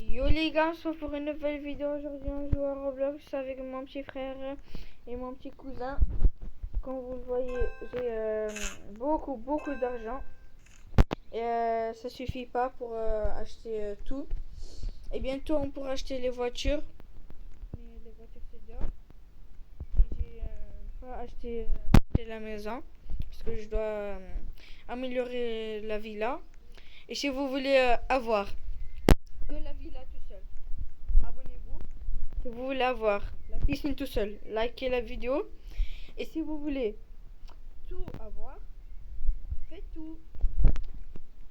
Yo les gars, on se retrouve pour une nouvelle vidéo. Aujourd'hui on joue à Roblox avec mon petit frère et mon petit cousin. Comme vous le voyez, j'ai beaucoup d'argent. Et ça suffit pas pour acheter tout. Et bientôt on pourra acheter les voitures. Mais les voitures c'est dehors. Et j'ai pas acheté la maison. Parce que je dois améliorer la villa. Et si vous voulez avoir que la villa tout seul, abonnez-vous. Si vous voulez avoir la piscine tout seul, likez la vidéo. Et si vous voulez tout avoir, faites tout.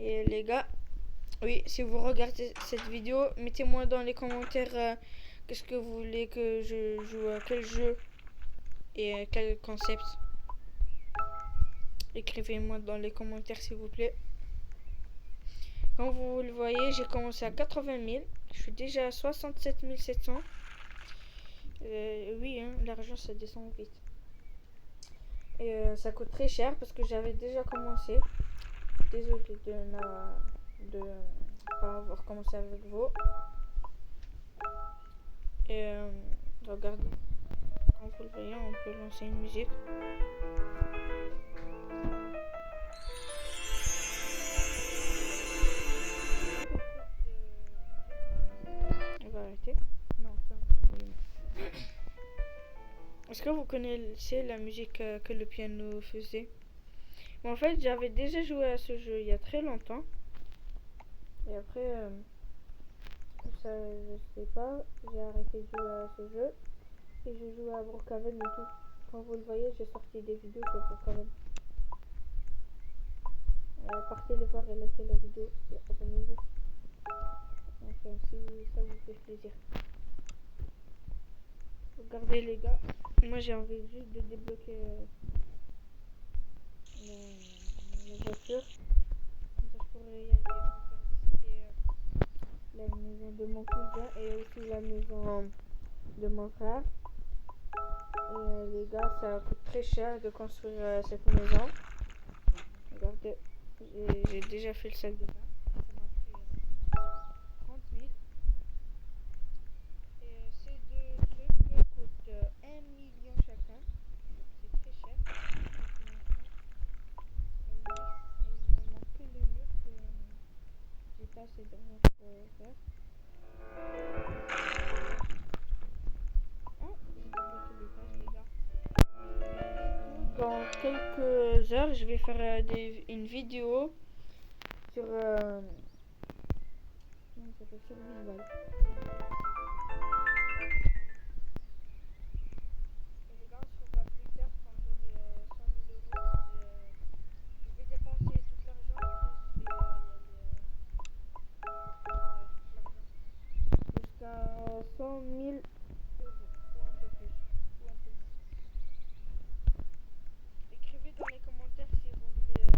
Et les gars, oui, si vous regardez cette vidéo, mettez-moi dans les commentaires qu'est-ce que vous voulez que je joue à quel jeu et quel concept. Écrivez-moi dans les commentaires s'il vous plaît. Comme vous le voyez, j'ai commencé à 80 000. Je suis déjà à 67 700. Oui, hein, l'argent ça descend vite. Et ça coûte très cher parce que j'avais déjà commencé. Désolé de pas avoir commencé avec vous. Et regardez, comme vous le voyez, on peut lancer une musique. On va arrêter. Non, ça. Est-ce que vous connaissez la musique que le piano faisait? Mais en fait, j'avais déjà joué à ce jeu il y a très longtemps. Et après, ça, je sais pas, j'ai arrêté de jouer à ce jeu. Et je joue à Brookhaven et tout. Quand vous le voyez, j'ai sorti des vidéos sur Brookhaven. Partez les voir et likez la vidéo et abonnez-vous. Enfin, si ça vous fait plaisir. Regardez les gars, moi j'ai envie juste de débloquer la voiture. Comme ça je pourrais y aller faire visiter la maison de mon cousin et aussi la maison de mon frère. Et les gars, ça coûte très cher de construire cette maison. Regardez, j'ai déjà fait le sac de bain. Ça m'a pris 30 000. Et ces deux trucs coûtent 1 million chacun. C'est très cher. Et il me manque que le mur que j'ai pas assez d'argent pour faire. Ah, j'ai débloqué les pages les gars. Dans quelques heures, je vais faire une vidéo sur comment ça s'appelle, sur Visual. Et les gars, on se revoit plus tard quand j'aurai 100 000 euros. Je vais dépenser tout l'argent et puis je vais y aller tout l'argent jusqu'à 100 000 euros ou un peu plus ou un peu moins. Écrivez dans les commentaires si vous voulez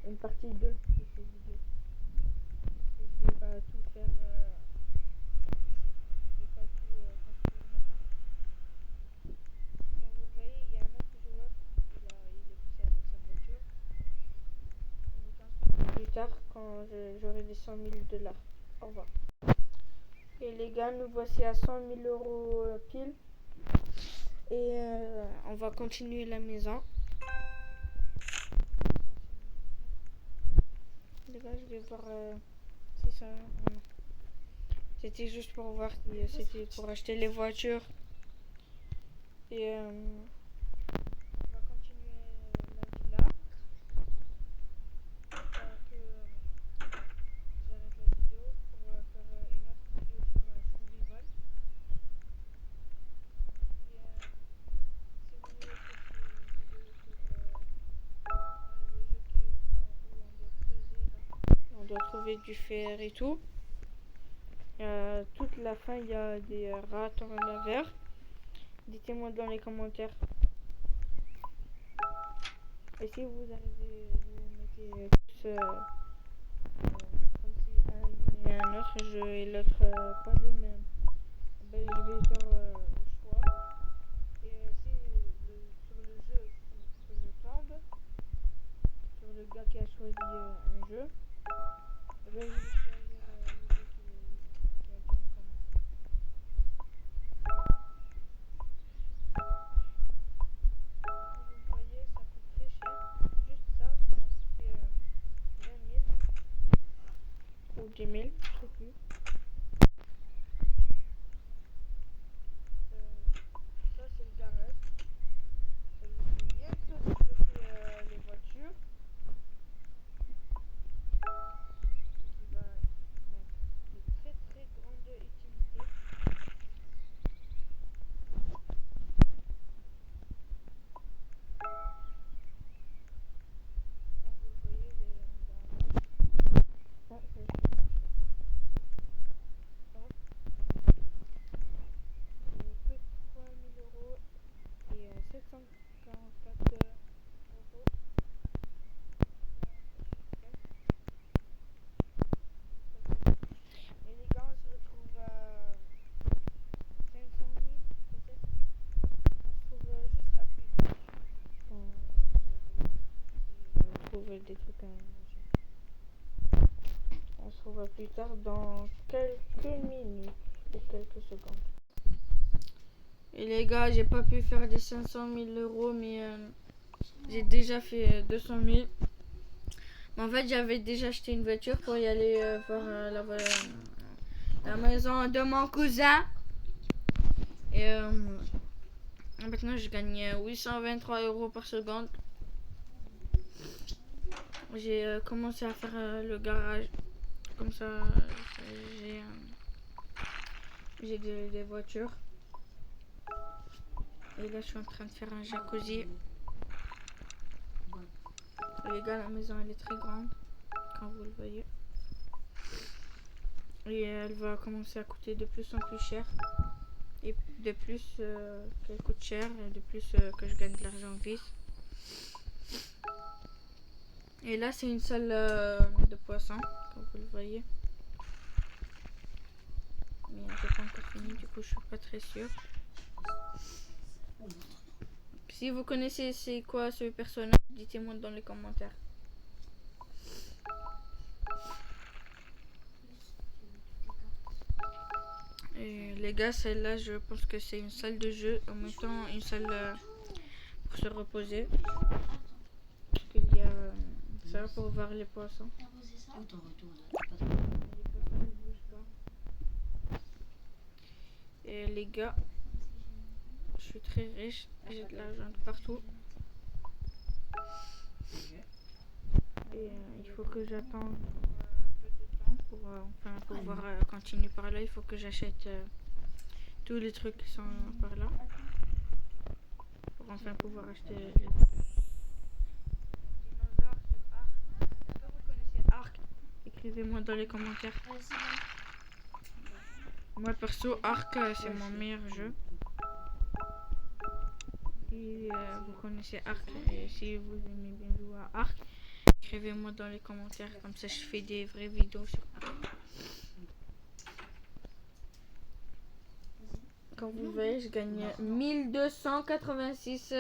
une partie 2 de cette vidéo. Et je vais pas tout faire ici. Je vais pas tout construire maintenant. Comme vous le voyez, il y a un autre joueur. Il est passé avec sa voiture. On se plus tard quand j'aurai les 100 000 $. Au revoir. Et les gars, nous voici à 100 000 euros pile. Et on va continuer la maison. Les gars, je vais voir si ça... Non. C'était juste pour voir si c'était pour acheter les voitures. Et on va continuer la villa. J'arrête la vidéo pour faire une autre vidéo sur Survival. Et si vous voulez que je fasse une vidéo sur le jeu où on doit creuser là, on doit trouver du fer et tout. Toute la fin, il y a des rats en laveur. Dites-moi dans les commentaires. Et si vous arrivez, vous mettez tous comme si un et un autre jeu et l'autre pas le même. Ben, je vais faire au choix. Et si sur le jeu que je tombe, sur le gars qui a choisi un jeu, ben, je vais choisir le jeu qui a 10 000, je sais plus. Ça c'est le garage. Ça veut bientôt débloquer les voitures. Qui va mettre de très très grande utilité. Comme vous le voyez, j'ai un garage. Ça c'est le garage. Hop. J'ai que 3 000 € et 744 €. Et les gars, on se retrouve à 500 000 peut-être. On se trouve juste à plus tard. On trouve des trucs à manger. On se retrouve plus tard dans quelques minutes ou quelques secondes. Et les gars, j'ai pas pu faire des 500 000 € mais j'ai déjà fait 200 000. Mais en fait, j'avais déjà acheté une voiture pour y aller voir la maison de mon cousin. Et maintenant, je gagne 823 € par seconde. J'ai commencé à faire le garage. Comme ça, j'ai des voitures. Et là, je suis en train de faire un jacuzzi. Les gars, la maison, elle est très grande, comme vous le voyez. Et elle va commencer à coûter de plus en plus cher. Et de plus qu'elle coûte cher, et de plus que je gagne de l'argent vite. Et là, c'est une salle de poisson, comme vous le voyez. Mais j'ai pas encore fini, du coup, je suis pas très sûre. Si vous connaissez c'est quoi ce personnage, dites-moi dans les commentaires. Et les gars, celle-là, je pense que c'est une salle de jeu, en même temps une salle pour se reposer. Parce qu'il y a ça pour voir les poissons. Et les gars, je suis très riche, j'ai de l'argent de partout. Et il faut que j'attende un peu de temps pour enfin pouvoir continuer par là. Il faut que j'achète tous les trucs qui sont par là pour enfin pouvoir acheter les dinosaures sur Ark. Est-ce que vous connaissez Ark? Écrivez-moi dans les commentaires. Moi perso, Ark c'est mon meilleur jeu. Si vous connaissez Ark et si vous aimez bien jouer à Ark, écrivez-moi dans les commentaires, comme ça je fais des vraies vidéos sur Ark. Comme vous voyez, je gagne 1286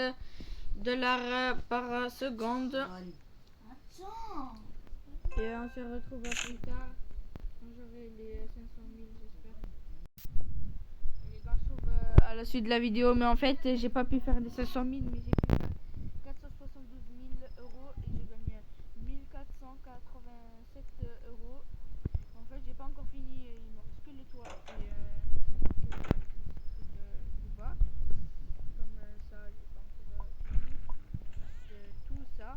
$ par seconde. Et on se retrouve plus tard quand j'aurai les 500 000, j'espère. Et les gars, on se retrouve à la suite de la vidéo, mais en fait, j'ai pas pu faire des 500 000, mais j'ai pu faire 472 000 € et j'ai gagné 1487 €. En fait, j'ai pas encore fini, il me reste que le toit et tout bas. Comme ça, j'ai pas encore fini. Tout ça.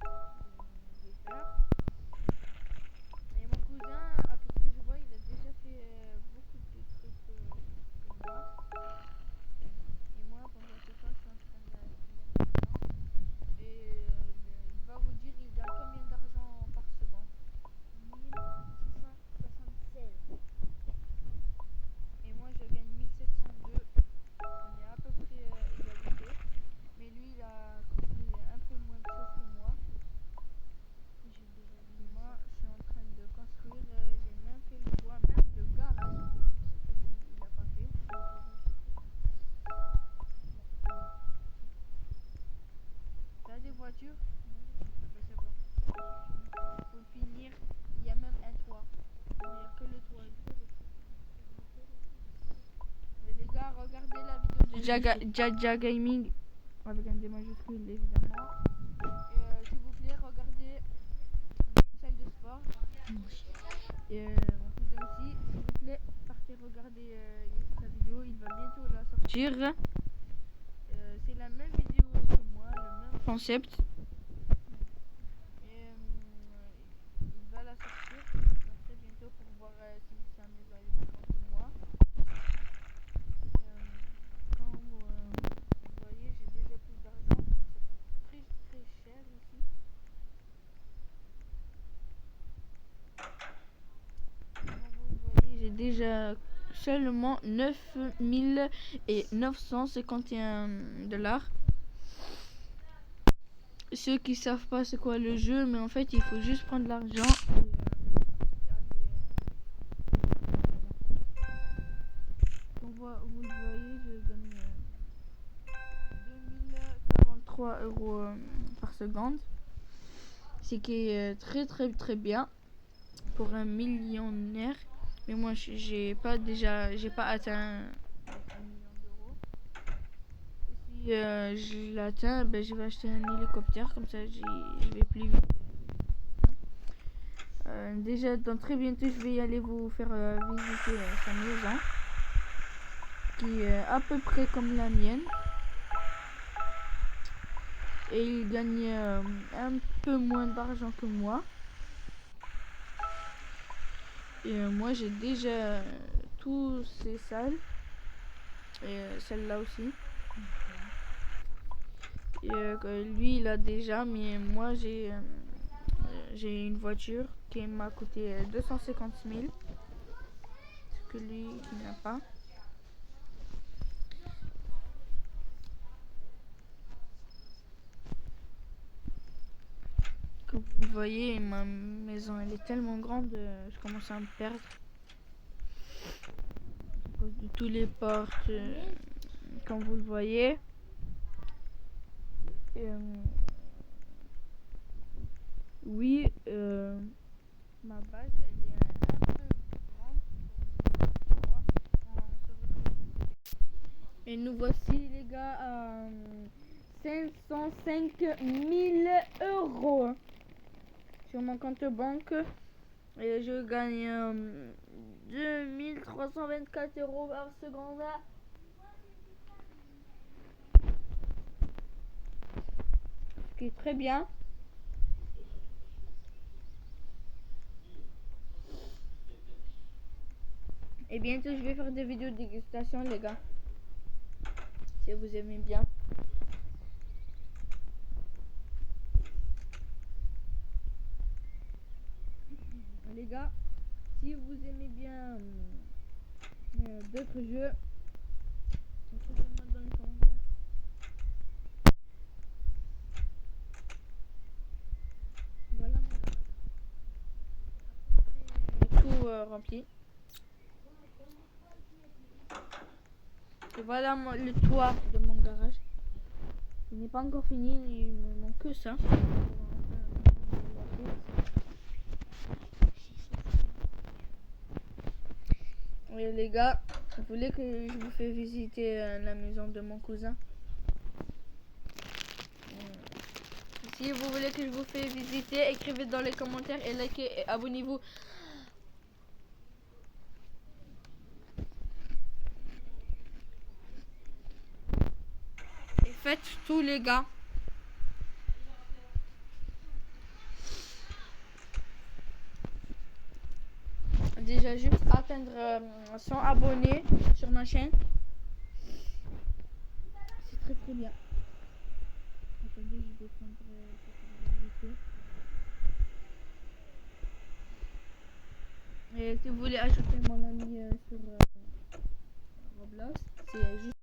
Je vais faire. Et mon cousin, à ce que je vois, il a déjà fait beaucoup de trucs comme moi. Et moi, pendant ce temps, je suis en train de finir maintenant. Et il va vous dire, il gagne combien d'argent par seconde? 1676. Et moi, je gagne 1702. On est à peu près égalité. Mais lui, il a construit un peu moins de choses que moi. Moi, je suis en train de construire, j'ai même fait le toit, même le garage, ce que lui, il a pas fait. T'as des voitures? Ben, c'est bon. Faut finir, il y a même un toit. Bon, il n'y a que le toit. Mais les gars, regardez la vidéo de Jaja Gaming, avec un des majuscules évidemment. Et s'il vous plaît, regardez une salle de sport. Et mon cousin aussi, s'il vous plaît, partez regarder sa vidéo, il va bientôt la sortir. C'est la même vidéo que moi, le même concept. Et il va la sortir très bientôt pour voir si sa maison est plus grande que moi. Comme vous voyez, j'ai déjà plus d'argent. Ça coûte très cher ici. Comme vous voyez, j'ai déjà seulement 9 951 $. Ceux qui savent pas c'est quoi le jeu, mais en fait il faut juste prendre l'argent et comme vous le voyez, je gagne 2043 € par seconde, ce qui est très bien pour un millionnaire. Mais moi j'ai pas atteint 1 million d'euros. Si je l'atteins, ben, je vais acheter un hélicoptère, comme ça je vais plus vite. Déjà dans très bientôt je vais aller vous faire visiter sa maison, qui est à peu près comme la mienne. Et il gagne un peu moins d'argent que moi. Et moi j'ai déjà tous ces salles. Et celle-là aussi. Et lui il a déjà, mais moi j'ai une voiture qui m'a coûté 250 000. Ce que lui il n'a pas. Comme vous voyez, ma maison elle est tellement grande, je commence à me perdre à cause de toutes les portes, comme vous le voyez. Oui, ma base elle est un peu grande pour moi. On se retrouve. Et nous voici les gars à 505 000 € sur mon compte banque. Et je gagne 2324 € par seconde. Ce qui est très bien. Et bientôt je vais faire des vidéos de dégustation les gars. Si vous aimez bien. Les gars, si vous aimez bien d'autres jeux, écrivez-moi dans les commentaires. Voilà mon garage. Tout rempli. Et voilà le toit de mon garage. Il n'est pas encore fini, il me manque que ça. Et les gars, vous voulez que je vous fasse visiter la maison de mon cousin? Si vous voulez que je vous fasse visiter, écrivez dans les commentaires et likez et abonnez-vous. Et faites tout les gars. Déjà juste atteindre 100 abonnés sur ma chaîne. C'est très bien. Attendez, je vais prendre cette vidéo. Et si vous voulez ajouter mon ami sur Roblox, c'est juste